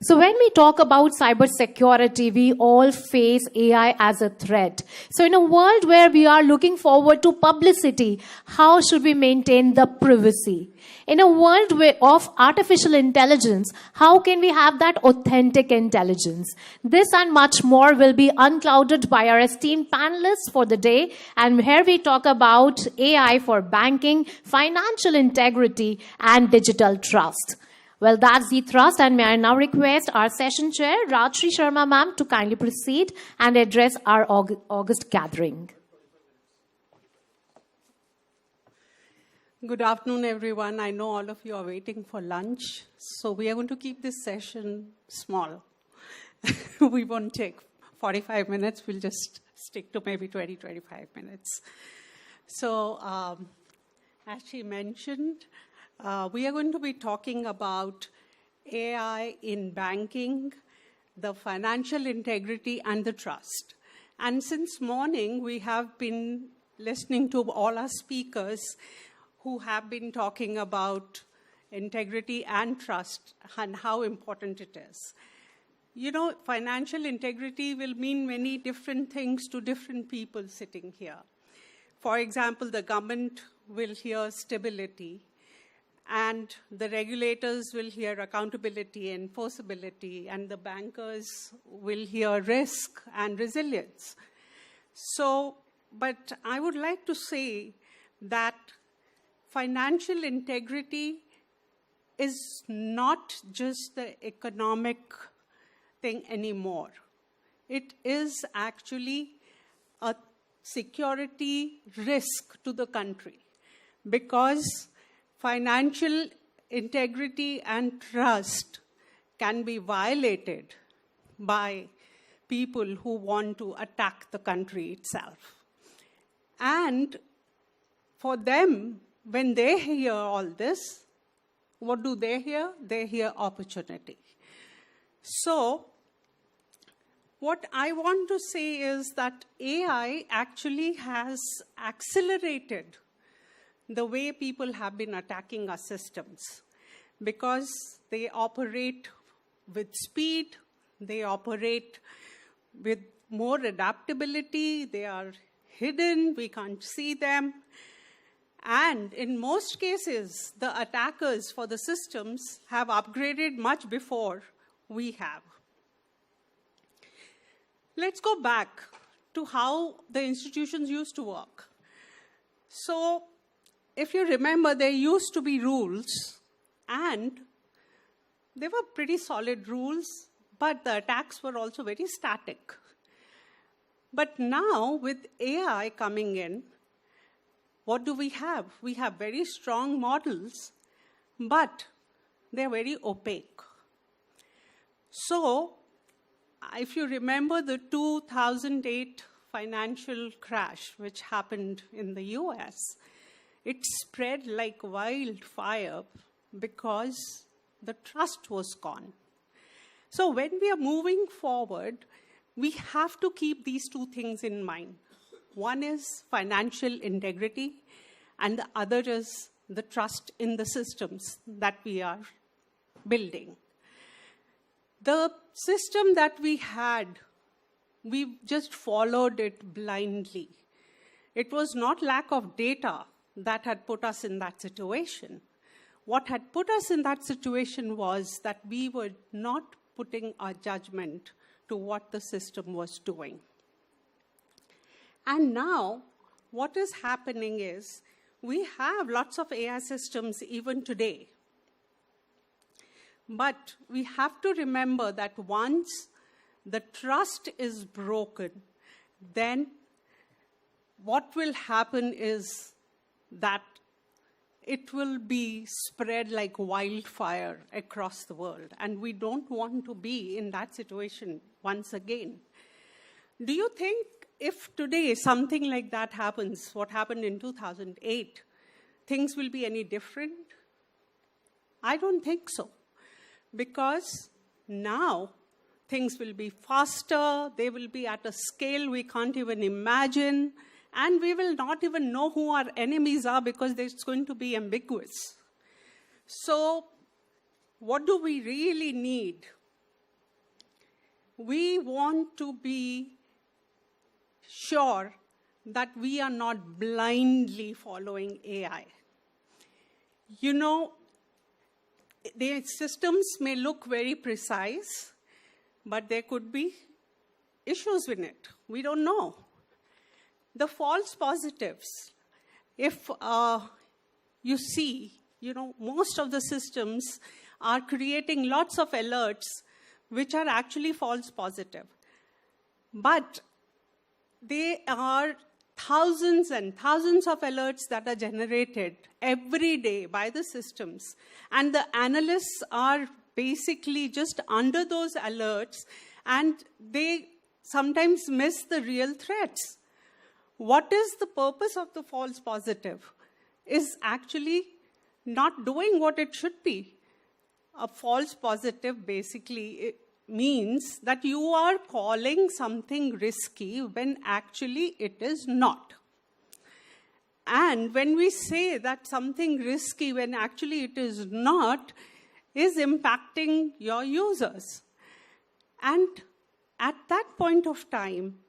So when we talk about cybersecurity, we all face AI as a threat. So in a world where we are looking forward to publicity, how should we maintain the privacy? In a world of artificial intelligence, how can we have that authentic intelligence? This and much more will be unclouded by our esteemed panelists for the day. And here we talk about AI for banking, financial integrity, and digital trust. Well, that's the thrust, and may I now request our session chair, Rajshree Sharma ma'am, to kindly proceed and address our August gathering. Good afternoon, everyone. I know all of you are waiting for lunch, so we are going to keep this session small. We won't take 45 minutes. We'll just stick to maybe 20, 25 minutes. So, as she mentioned, we are going to be talking about AI in banking, the financial integrity, and the trust. And since morning, we have been listening to all our speakers who have been talking about integrity and trust and how important it is. You know, financial integrity will mean many different things to different people sitting here. For example, the government will hear stability, and the regulators will hear accountability, enforceability, and the bankers will hear risk and resilience. So, but I would like to say that financial integrity is not just the economic thing anymore. It is actually a security risk to the country, because financial integrity and trust can be violated by people who want to attack the country itself. And for them, when they hear all this, what do they hear? They hear opportunity. So, what I want to say is that AI actually has accelerated the way people have been attacking our systems, because they operate with speed, they operate with more adaptability, they are hidden, we can't see them. And in most cases, the attackers for the systems have upgraded much before we have. Let's go back to how the institutions used to work. So, if you remember, there used to be rules, and they were pretty solid rules, but the attacks were also very static. But now, with AI coming in, what do we have? We have very strong models, but they're very opaque. So, if you remember the 2008 financial crash, which happened in the US, it spread like wildfire because the trust was gone. So when we are moving forward, we have to keep these two things in mind. One is financial integrity, and the other is the trust in the systems that we are building. The system that we had, we just followed it blindly. It was not lack of data that had put us in that situation. What had put us in that situation was that we were not putting our judgment to what the system was doing. And now, what is happening is, we have lots of AI systems even today. But we have to remember that once the trust is broken, then what will happen is that it will be spread like wildfire across the world. And we don't want to be in that situation once again. Do you think if today something like that happens, what happened in 2008, things will be any different? I don't think so. Because now things will be faster, they will be at a scale we can't even imagine, and we will not even know who our enemies are because it's going to be ambiguous. So what do we really need we want to be sure that we are not blindly following AI. You know, the systems may look very precise, but there could be issues with it. We don't know. The false positives, if you see, most of the systems are creating lots of alerts which are actually false positive. But there are thousands and thousands of alerts that are generated every day by the systems. And the analysts are basically just under those alerts, and they sometimes miss the real threats. What is the purpose of the false positive? Is actually not doing what it should be. A false positive basically means that you are calling something risky when actually it is not. And when we say that something risky when actually it is not, is impacting your users. And at that point of time,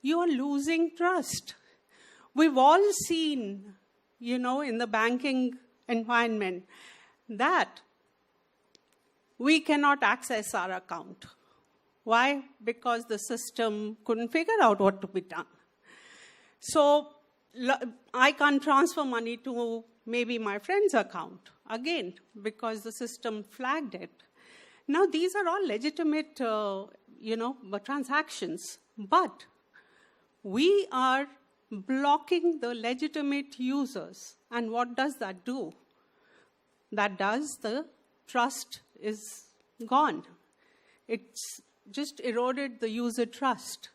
you are losing trust. We've all seen, in the banking environment, that we cannot access our account. Why? Because the system couldn't figure out what to be done. So I can't transfer money to maybe my friend's account, again, because the system flagged it. Now, these are all legitimate, transactions, but we are blocking the legitimate users. And what does that do? That does the trust is gone. It's just eroded the user trust.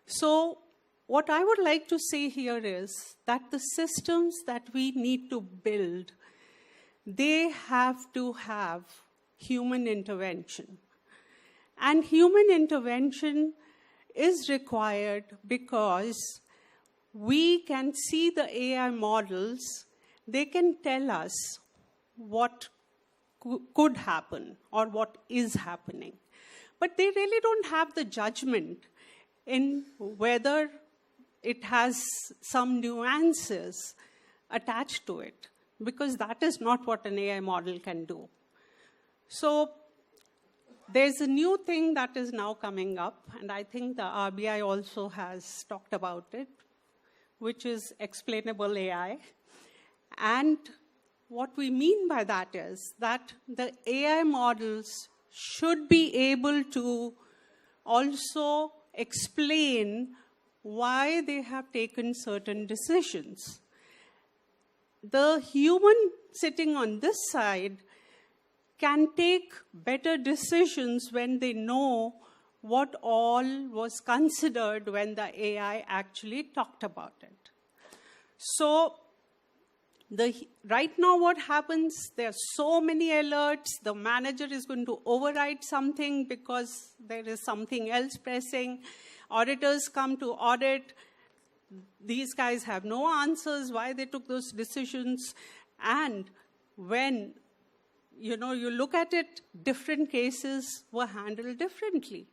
So what I would like to say here is that the systems that we need to build, they have to have human intervention. And human intervention is required because we can see the AI models, they can tell us what could happen or what is happening. But they really don't have the judgment in whether it has some nuances attached to it, because that is not what an AI model can do. So there's a new thing that is now coming up, and I think the RBI also has talked about it, which is explainable AI. And what we mean by that is that the AI models should be able to also explain why they have taken certain decisions. The human sitting on this side can take better decisions when they know what all was considered when the AI actually talked about it. So right now what happens, there are so many alerts, the manager is going to override something because there is something else pressing. Auditors come to audit. These guys have no answers why they took those decisions. And when you look at it, different cases were handled differently.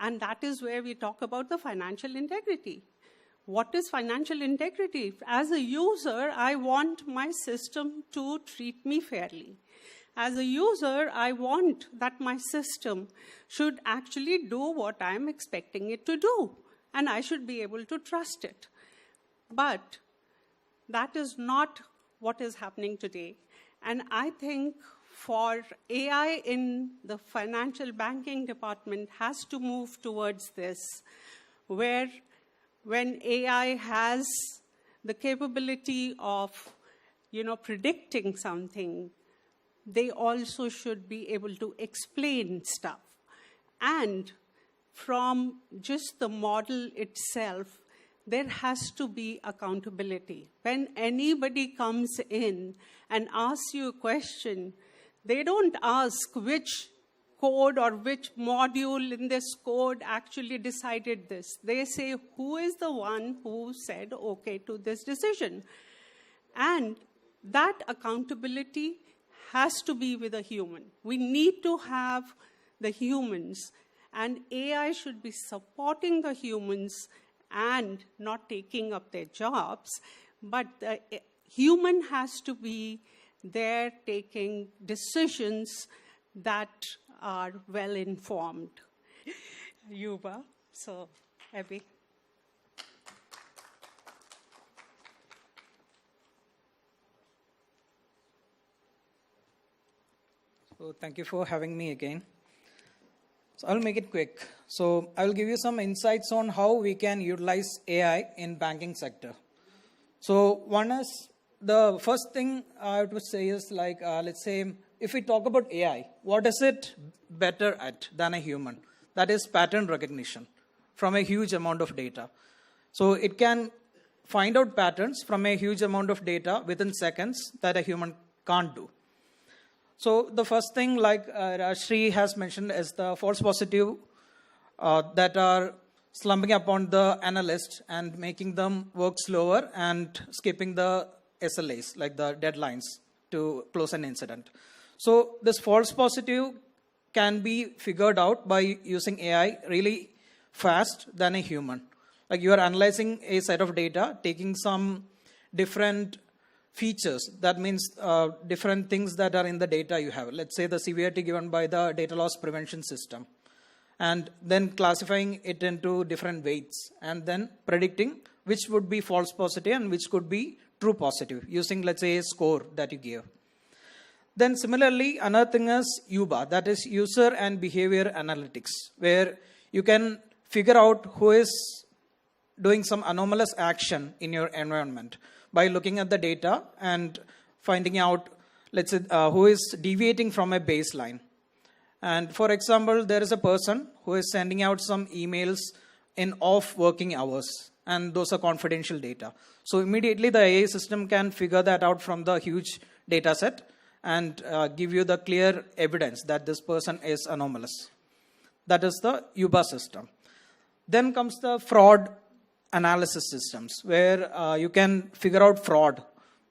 And that is where we talk about the financial integrity. What is financial integrity? As a user, I want my system to treat me fairly. As a user, I want that my system should actually do what I'm expecting it to do, and I should be able to trust it. But that is not what is happening today. And I think for AI in the financial banking department has to move towards this, where when AI has the capability of, predicting something, they also should be able to explain stuff. And from just the model itself, there has to be accountability. When anybody comes in and asks you a question, they don't ask which code or which module in this code actually decided this. They say, who is the one who said okay to this decision? And that accountability has to be with a human. We need to have the humans. And AI should be supporting the humans and not taking up their jobs. But the human has to be there taking decisions that are well-informed. Yuba, so Abby. So thank you for having me again. So I'll make it quick. So I will give you some insights on how we can utilize AI in banking sector. So one is, the first thing I would say is like, let's say, if we talk about AI, what is it better at than a human? That is pattern recognition from a huge amount of data. So it can find out patterns from a huge amount of data within seconds that a human can't do. So the first thing, like Rajshree has mentioned, is the false positive that are slumping upon the analyst and making them work slower and skipping the SLAs, like the deadlines to close an incident. So this false positive can be figured out by using AI really fast than a human. Like you are analyzing a set of data, taking some different features. That means different things that are in the data you have. Let's say the severity given by the data loss prevention system. And then classifying it into different weights. And then predicting which would be false positive and which could be true positive using, let's say, a score that you give. Then similarly, another thing is UBA, that is user and behavior analytics, where you can figure out who is doing some anomalous action in your environment by looking at the data and finding out, let's say, who is deviating from a baseline. And for example, there is a person who is sending out some emails in off working hours, and those are confidential data. So immediately the AI system can figure that out from the huge data set and give you the clear evidence that this person is anomalous. That is the UBA system. Then comes the fraud analysis systems, where you can figure out fraud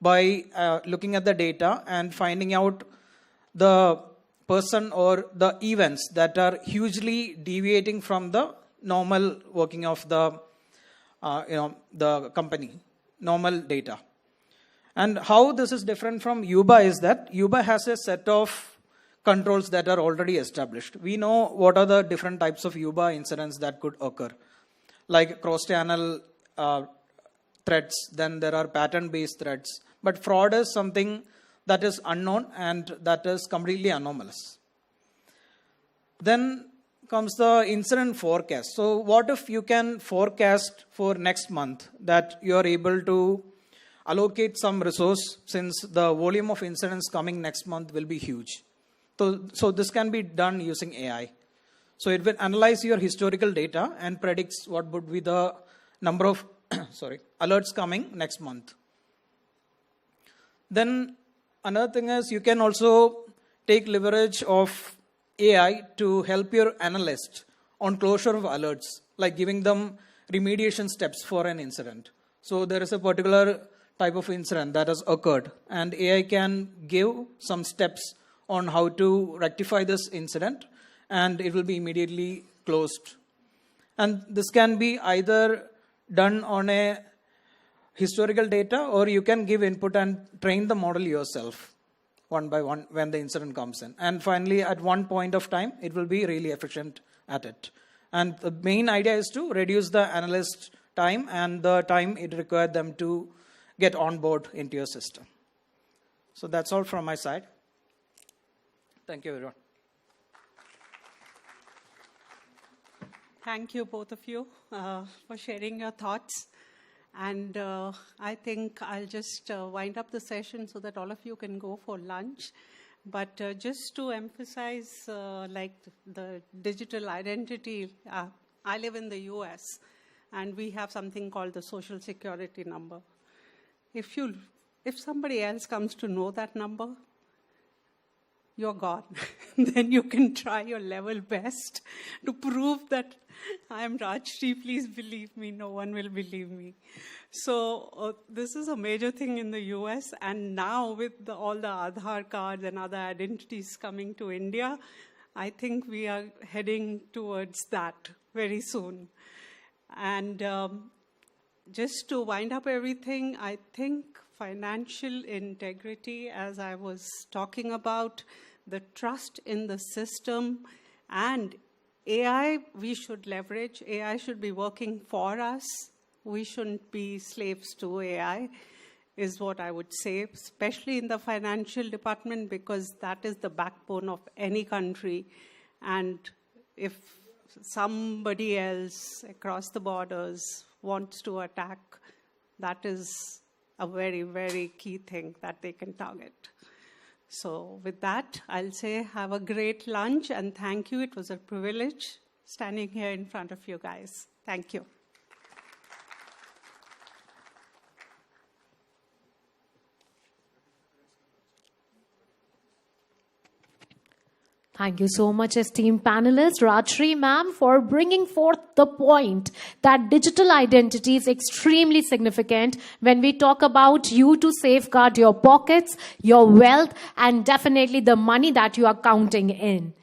by looking at the data and finding out the person or the events that are hugely deviating from the normal working of the the company, normal data. And how this is different from UBA is that UBA has a set of controls that are already established. We know what are the different types of UBA incidents that could occur, like cross-channel threats, then there are pattern-based threats. But fraud is something that is unknown and that is completely anomalous. Then comes the incident forecast. So what if you can forecast for next month that you are able to allocate some resource, since the volume of incidents coming next month will be huge. So this can be done using AI. So it will analyze your historical data and predicts what would be the number of alerts coming next month. Then another thing is you can also take leverage of AI to help your analyst on closure of alerts, like giving them remediation steps for an incident. So there is a particular type of incident that has occurred, and AI can give some steps on how to rectify this incident, and it will be immediately closed. And this can be either done on a historical data, or you can give input and train the model yourself one by one when the incident comes in. And finally, at one point of time, it will be really efficient at it. And the main idea is to reduce the analyst time and the time it required them to get on board into your system. So that's all from my side. Thank you, everyone. Thank you, both of you, for sharing your thoughts. And I think I'll just wind up the session so that all of you can go for lunch. But just to emphasize, like the digital identity, I live in the US, and we have something called the Social Security number. If somebody else comes to know that number, you're gone. Then you can try your level best to prove that I am Rajshree, please believe me, no one will believe me. So this is a major thing in the US, and now with all the Aadhaar cards and other identities coming to India, I think we are heading towards that very soon. And just to wind up everything, I think financial integrity, as I was talking about, the trust in the system, and AI we should leverage. AI should be working for us. We shouldn't be slaves to AI, is what I would say, especially in the financial department, because that is the backbone of any country. And if somebody else across the borders wants to attack, that is a very, very key thing that they can target. So with that, I'll say have a great lunch and thank you. It was a privilege standing here in front of you guys. Thank you. Thank you so much, esteemed panelists, Rajshree ma'am, for bringing forth the point that digital identity is extremely significant when we talk about you to safeguard your pockets, your wealth, and definitely the money that you are counting in.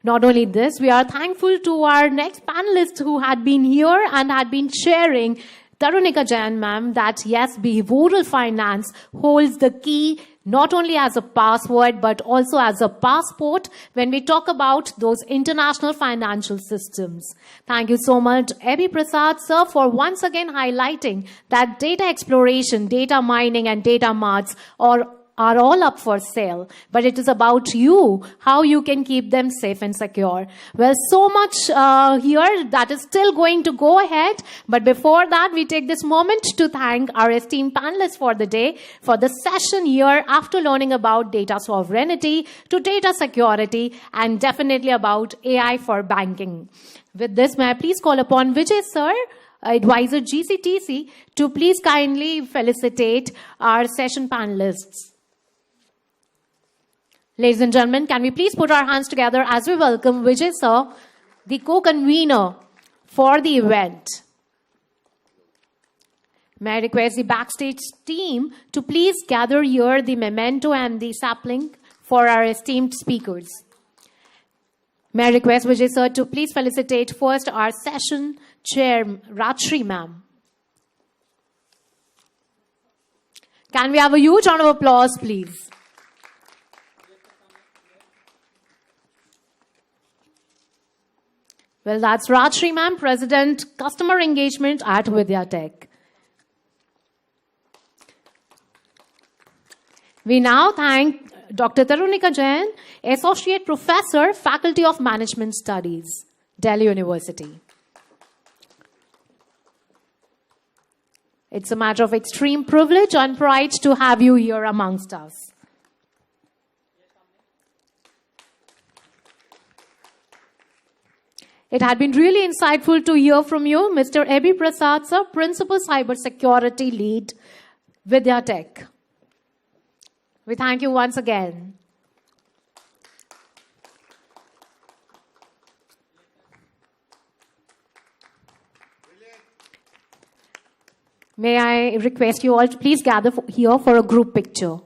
Not only this, we are thankful to our next panelists who had been here and had been sharing, Tarunika Jain ma'am, that yes, behavioral finance holds the key not only as a password, but also as a passport when we talk about those international financial systems. Thank you so much, Abhi Prasad, sir, for once again highlighting that data exploration, data mining, and data marts are all up for sale, but it is about you, how you can keep them safe and secure. Well, so much here that is still going to go ahead, but before that, we take this moment to thank our esteemed panelists for the day, for the session here after learning about data sovereignty to data security, and definitely about AI for banking. With this, may I please call upon Vijay, sir, advisor GCTC, to please kindly felicitate our session panelists. Ladies and gentlemen, can we please put our hands together as we welcome Vijay sir, the co-convener for the event. May I request the backstage team to please gather here the memento and the sapling for our esteemed speakers. May I request Vijay sir to please felicitate first our session chair, Rajshree ma'am. Can we have a huge round of applause, please? Well, that's Rajshree ma'am, President, Customer Engagement at Vidyatech. We now thank Dr. Tarunika Jain, Associate Professor, Faculty of Management Studies, Delhi University. It's a matter of extreme privilege and pride to have you here amongst us. It had been really insightful to hear from you, Mr. Abhi Prasad, sir, Principal Cybersecurity Lead, Vidyatech. We thank you once again. May I request you all to please gather here for a group picture.